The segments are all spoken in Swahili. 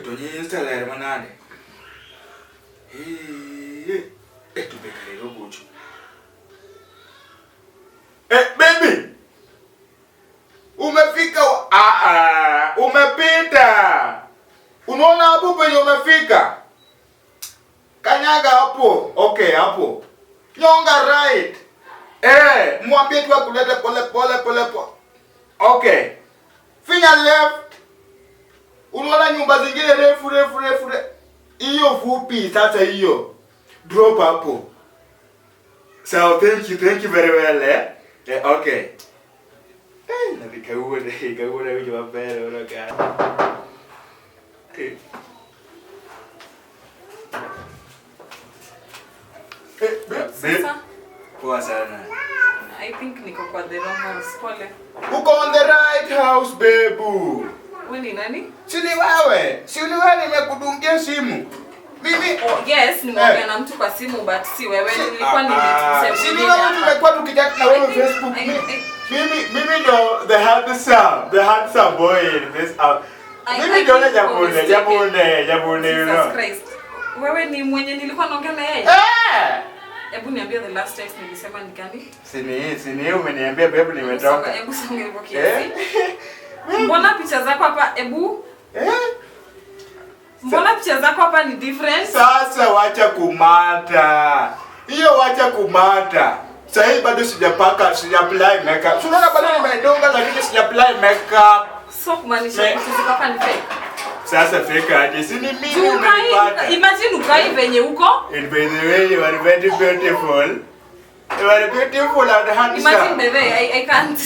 to nyinsta ler manade. Tu bekale robucho. Baby. Umefika umepita. Unaona hapo penye umefika? Kanyaga hapo. Okay, hapo. Nyonga right. Mwambie tu akulete pole. Okay. Finya left. Unaona nyumba zingine refu. Hiyo fupi sasa hiyo. Drop hapo. So thank you very well. Okay. Na vikaua wiki mapele unakaa. Sasa? Poa sana. I think niko kwa the wrong house. Pole. Uko on the right house, babu. Wewe ni nani? Si ni wewe. Si ni wewe nimekudungia simu. Mimi yes, nimeongea na mtu kwa simu but si wewe. Nilikuwa nimetusema. Si ni wewe tumekuwa tukichat na wewe Facebook. Mimi ndo the handsome boy in this house. Mimi ndo na jabune you know. Christ. Wewe ni mwenye nilikuwa naongea na yeye? Hebu niambie the last text nilisema ni gani? Sini umeniambia babe nimetoka. Hebu songe hivyo kiasi. Mbona picha zako hapa Mbona picha zako hapa ni different? Sasa wacha kumata. Hiyo wacha kumata. Sasa bado sija apply makeup. Unaona bado nimedonga lakini sija apply makeup. So kumaanisha picha zako hapa ni fake. Sasa fake aje? Si ni mimi umenipata. Imagine ukai venye uko. And by the way you are very beautiful. You are beautiful and handsome. Imagine by the way, I can't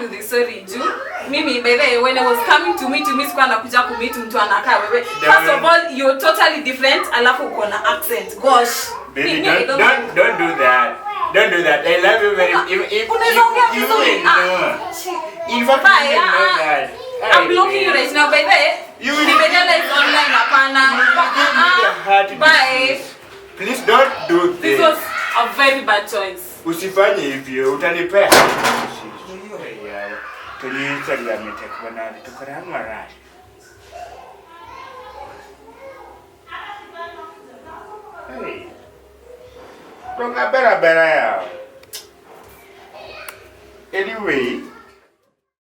do this, sorry Ju. Mimi by the way, when I was coming to meet sikuwa nakuja ku meet mtu anakaa wewe. First of all, you're totally different alafu uko na accent. Gosh. Baby, don't do that. Don't do that. I love you very much. In fact, I know that. I'm blocking you right now by the way. You will be live online hapana. Bye. Please don't do this. This was a very bad choice. Usifanye hivyo, utanipea. Tulisalia mitekwa na tukarama rashi. Hey. Tonga bera yao. Anyway,